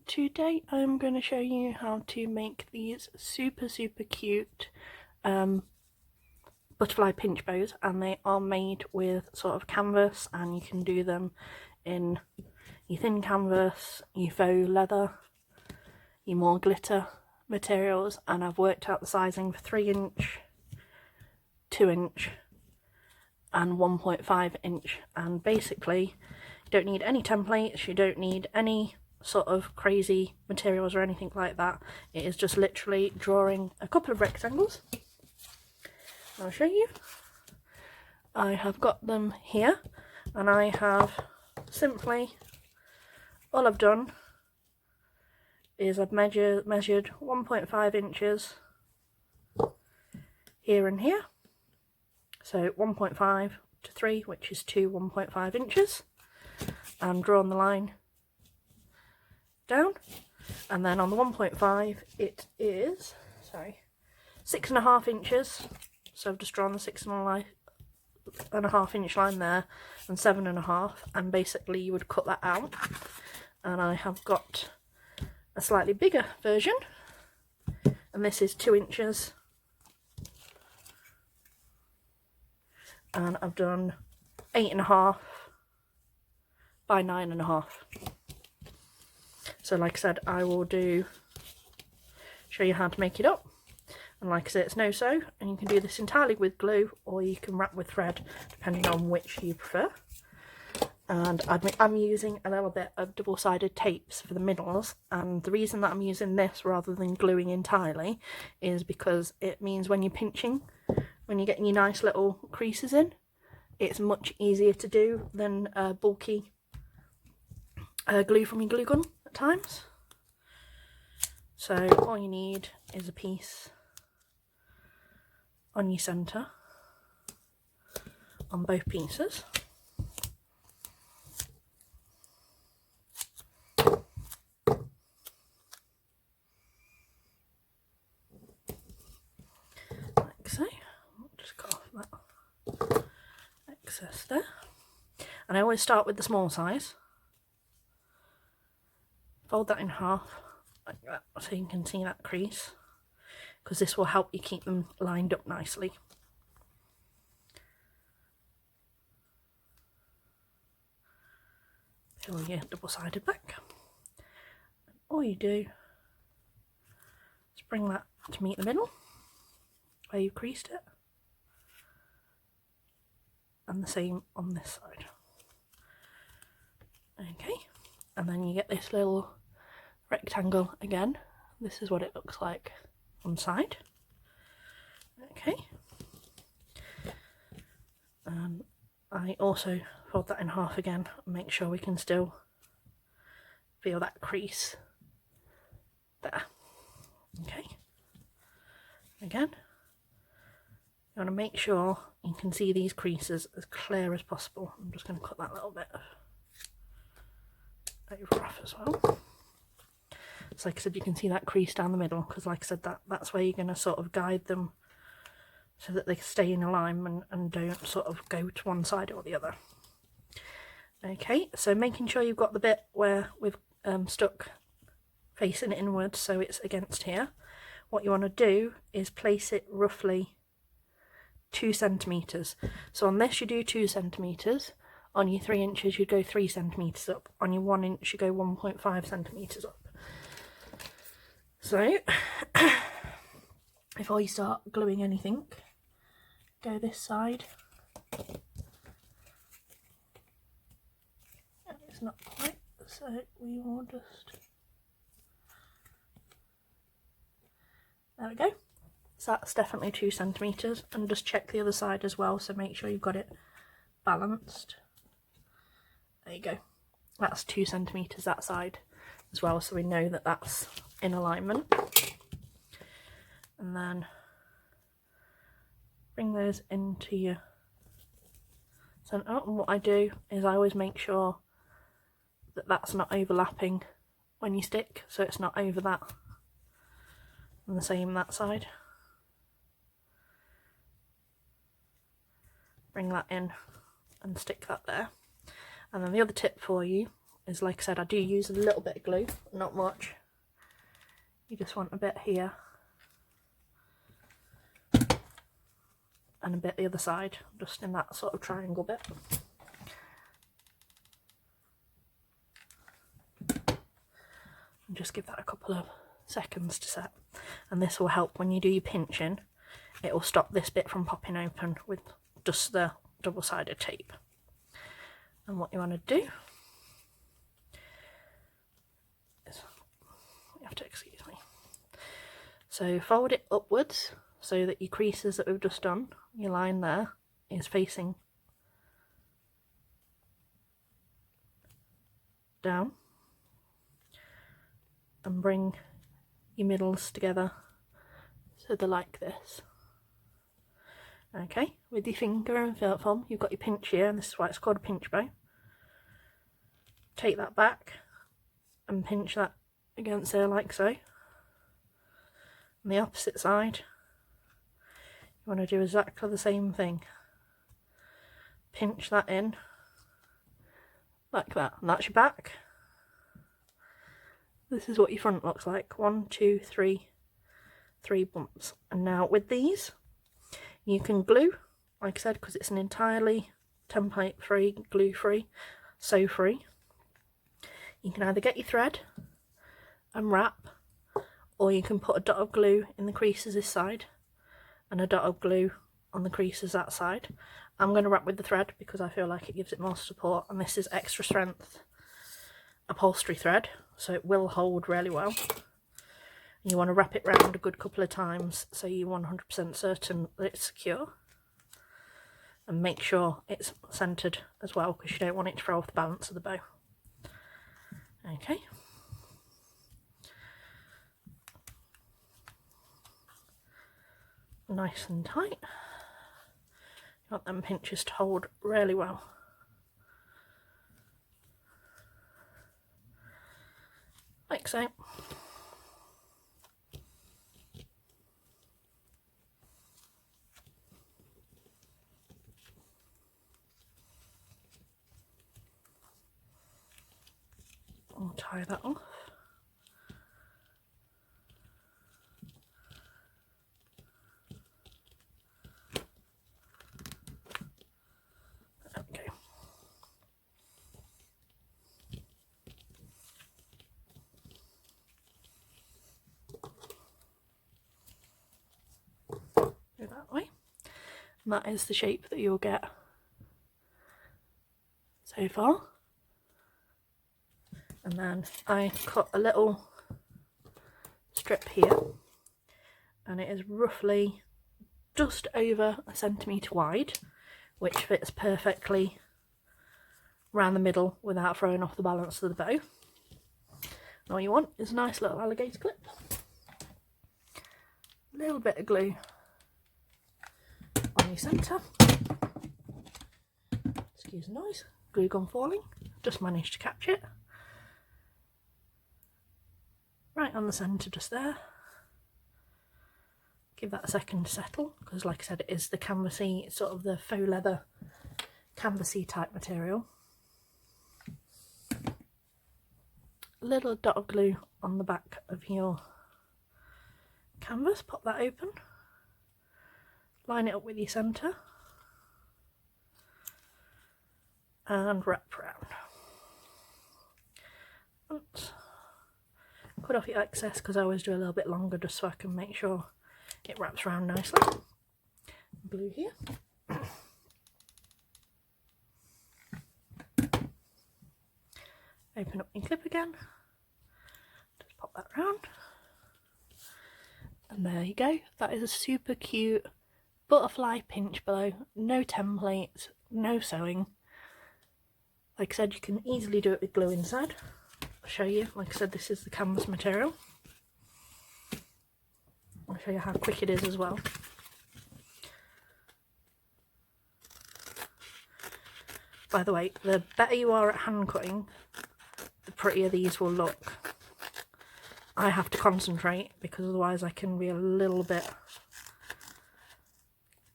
Today I'm going to show you how to make these super cute butterfly pinch bows, and they are made with sort of canvas, and you can do them in your thin canvas, your faux leather, your more glitter materials, and I've worked out the sizing for 3-inch, 2-inch and 1.5-inch, and basically you don't need any templates, you don't need any sort of crazy materials or anything like that. It is just literally drawing a couple of rectangles. I'll show you. I have got them here, and I have simply, all I've done is I've measured 1.5 inches here and here, so 1.5 to 3, which is 1.5 inches, and drawn the line down, and then on the 1.5 it is 6.5 inches, so I've just drawn the 6.5 inch line there and 7.5, and basically you would cut that out, and I have got a slightly bigger version, and this is 2 inches, and I've done 8.5 by 9.5. So like I said, I will show you how to make it up, and like I said, it's no sew, and you can do this entirely with glue, or you can wrap with thread depending on which you prefer. And I'm using a little bit of double-sided tapes for the middles, and the reason that I'm using this rather than gluing entirely is because it means when you're pinching, when you're getting your nice little creases in, it's much easier to do than bulky glue from your glue gun at times. So all you need is a piece on your centre on both pieces. Like so. I'll just cut off that excess there. And I always start with the small size. Fold that in half like that so you can see that crease, because this will help you keep them lined up nicely. Peel your double-sided back. And all you do is bring that to meet the middle where you've creased it, and the same on this side. Okay, and then you get this little rectangle again. This is what it looks like on side. Okay, and I also fold that in half again and make sure we can still feel that crease there. Okay, again, you want to make sure you can see these creases as clear as possible. I'm just going to cut that little bit over off as well. So like I said, you can see that crease down the middle, because like I said, that's where you're going to sort of guide them so that they stay in alignment and don't sort of go to one side or the other. Okay, so making sure you've got the bit where we've stuck facing inwards, so it's against here. What you want to do is place it roughly 2 centimetres. So on this you do 2 centimetres, on your 3 inches you go 3 centimetres up, on your 1 inch you go 1.5 centimetres up. So before you start gluing anything, go this side. It's not quite, so we will just, there we go. So that's definitely 2 centimetres, and just check the other side as well, so make sure you've got it balanced. There you go, that's 2 centimetres that side as well, so we know that that's in alignment. And then bring those into your centre, and what I do is I always make sure that that's not overlapping when you stick, so it's not over that, and the same that side. Bring that in and stick that there. And then the other tip for you is, like I said, I do use a little bit of glue, not much. You just want a bit here and a bit the other side, just in that sort of triangle bit. And just give that a couple of seconds to set, and this will help when you do your pinching. It will stop this bit from popping open with just the double-sided tape. And what you want to do is, you have to excuse me, so fold it upwards so that your creases that we've just done, your line there, is facing down, and bring your middles together so they're like this. Okay, with your finger and thumb, you've got your pinch here, and this is why it's called a pinch bow. Take that back and pinch that against there like so. On the opposite side, you want to do exactly the same thing. Pinch that in like that, and that's your back. This is what your front looks like. 1, 2, 3, 3 bumps. And now with these, you can glue, like I said, because it's an entirely template free, glue free, sew free. You can either get your thread and wrap, or you can put a dot of glue in the creases this side and a dot of glue on the creases that side. I'm going to wrap with the thread because I feel like it gives it more support, and this is extra strength upholstery thread, so it will hold really well. You want to wrap it round a good couple of times so you're 100% certain that it's secure, and make sure it's centered as well, because you don't want it to throw off the balance of the bow. Okay, nice and tight. You want them pinches to hold really well. Like so. I'll tie that off. Okay. Go that way. And that is the shape that you'll get so far. And then I cut a little strip here, and it is roughly just over a centimetre wide, which fits perfectly around the middle without throwing off the balance of the bow. And all you want is a nice little alligator clip, a little bit of glue on your centre, excuse the noise, glue gun falling, just managed to catch it. Right on the centre just there. Give that a second to settle, because like I said, it is the canvasy, sort of the faux leather canvasy type material. A little dot of glue on the back of your canvas, pop that open, line it up with your centre and wrap around. Oops. Cut off your excess, because I always do a little bit longer just so I can make sure it wraps around nicely. Glue here. Open up your clip again. Just pop that round. And there you go. That is a super cute butterfly pinch bow. No templates, no sewing. Like I said, you can easily do it with glue inside. I'll show you. Like I said, this is the canvas material. I'll show you how quick it is as well. By the way, the better you are at hand cutting, the prettier these will look. I have to concentrate, because otherwise I can be a little bit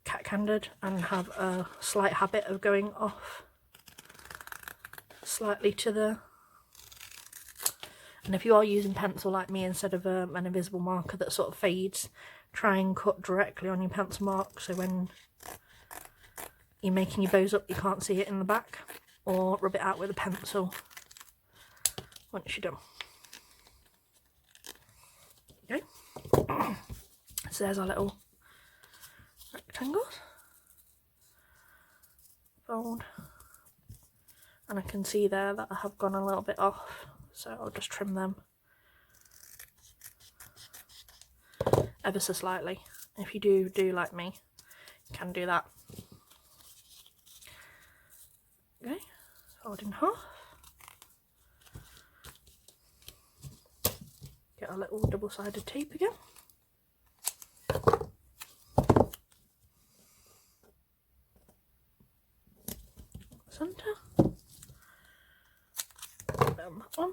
cat-handed and have a slight habit of going off slightly to the And if you are using pencil like me instead of an invisible marker that sort of fades, try and cut directly on your pencil mark, so when you're making your bows up you can't see it in the back, or rub it out with a pencil once you're done. Okay, so there's our little rectangles. Fold, and I can see there that I have gone a little bit off, so I'll just trim them ever so slightly. If you do like me, you can do that. Okay, fold in half. Get a little double-sided tape again. Centre. Down that one.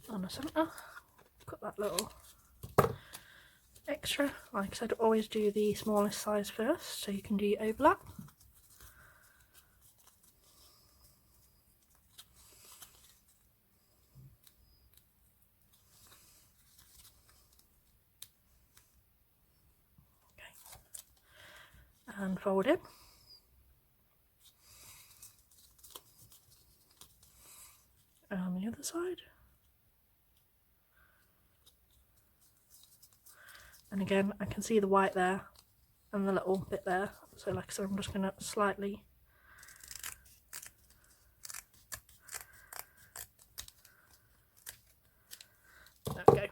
On the centre. Cut that little extra. Like I said, always do the smallest size first so you can do your overlap. And fold in. And on the other side. And again, I can see the white there and the little bit there. So like I said, I'm just going to slightly there we go.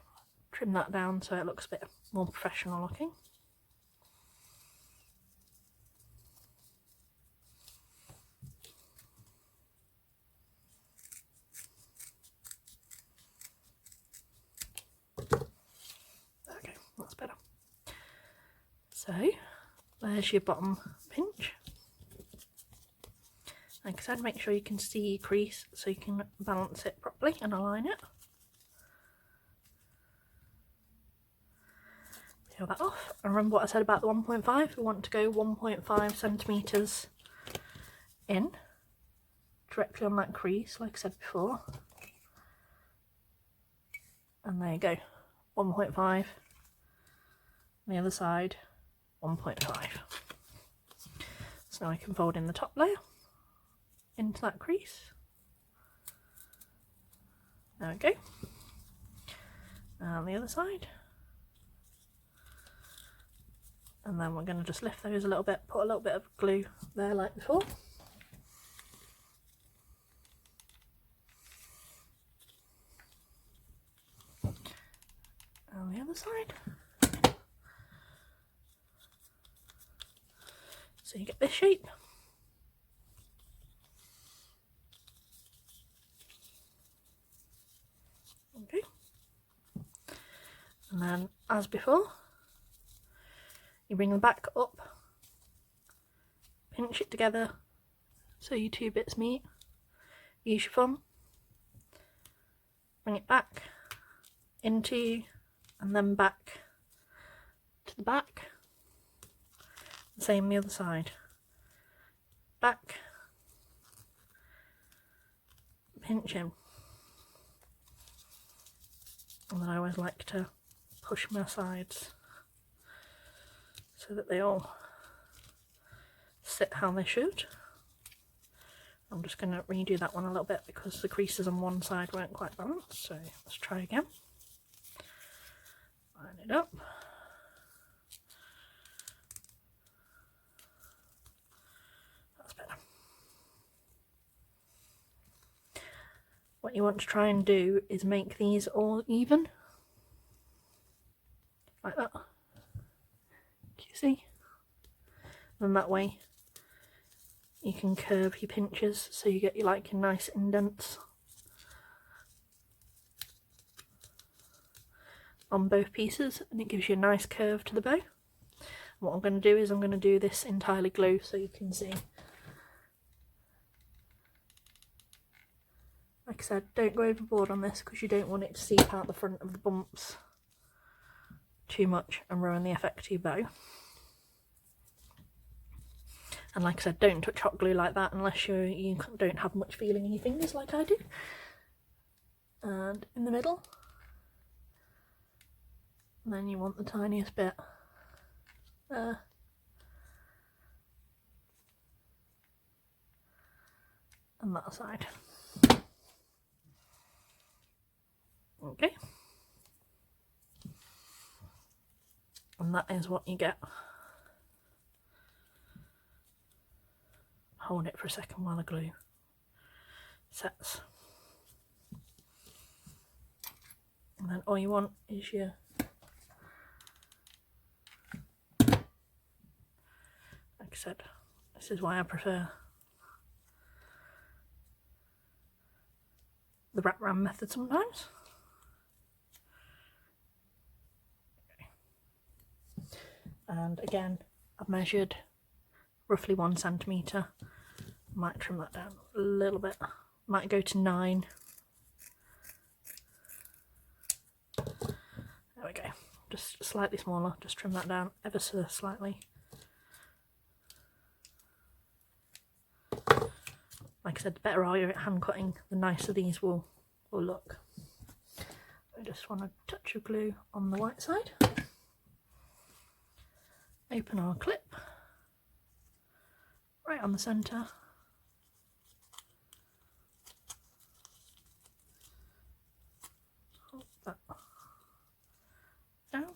Trim that down so it looks a bit more professional looking. So there's your bottom pinch. Like I said, make sure you can see your crease so you can balance it properly and align it. Peel that off. And remember what I said about the 1.5? We want to go 1.5 centimetres in, directly on that crease, like I said before. And there you go, 1.5. The other side, 1.5. So now I can fold in the top layer into that crease. There we go. And the other side. And then we're going to just lift those a little bit, put a little bit of glue there like before. And the other side. So you get this shape. Okay. And then, as before, you bring the back up, pinch it together so your two bits meet, use your thumb, bring it back into, and then back to the back. Same the other side. Back, pinch in. And then I always like to push my sides so that they all sit how they should. I'm just going to redo that one a little bit because the creases on one side weren't quite balanced, so let's try again. Line it up. What you want to try and do is make these all even, like that. Can you see? And that way you can curve your pinches so you get your like your nice indents on both pieces, and it gives you a nice curve to the bow. And what I'm going to do is I'm going to do this entirely glue so you can see. Like I said, don't go overboard on this because you don't want it to seep out the front of the bumps too much and ruin the effect of your bow. And like I said, don't touch hot glue like that unless you don't have much feeling in your fingers like I do. And in the middle. And then you want the tiniest bit there. And that side. Okay. And that is what you get. Hold it for a second while the glue sets. And then all you want is your like I said, this is why I prefer the wrap round method sometimes. Okay. And again, I've measured roughly 1 centimetre. Might trim that down a little bit. Might go to 9. There we go. Just slightly smaller. Just trim that down ever so slightly. Like I said, the better are you at hand cutting, the nicer these will look. I just want a touch of glue on the white side. Open our clip. Right on the centre. Hold that down.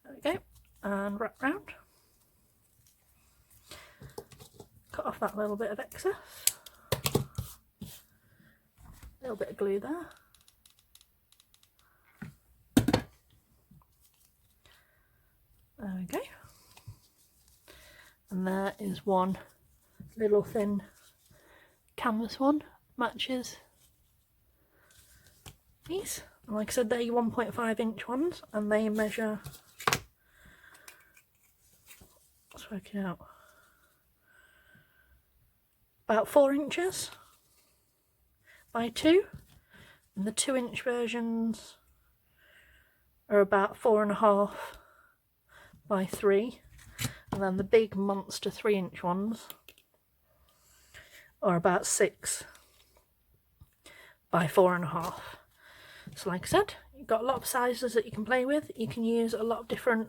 There we go. And wrap round. Cut off that little bit of excess. A little bit of glue there. There we go. And there is one little thin canvas one, matches these. And like I said, they're your 1.5 inch ones, and they measure, let's work it out, about 4 inches by 2, and the 2-inch versions are about 4.5 by 3, and then the big monster 3-inch ones are about 6 by 4.5. So like I said, you've got a lot of sizes that you can play with. You can use a lot of different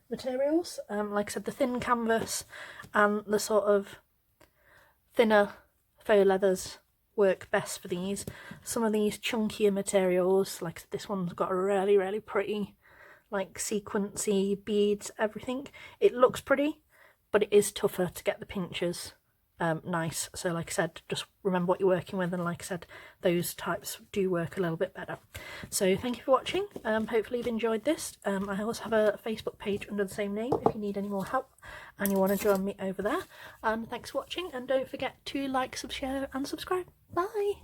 materials. Like I said, the thin canvas and the sort of thinner faux leathers work best for these. Some of these chunkier materials, like this one's got a really pretty like sequency beads, everything. It looks pretty, but it is tougher to get the pinches nice. So like I said, just remember what you're working with, and like I said, those types do work a little bit better. So thank you for watching. Hopefully you've enjoyed this. I also have a Facebook page under the same name if you need any more help and you want to join me over there. And thanks for watching, and don't forget to like, share and subscribe. Bye.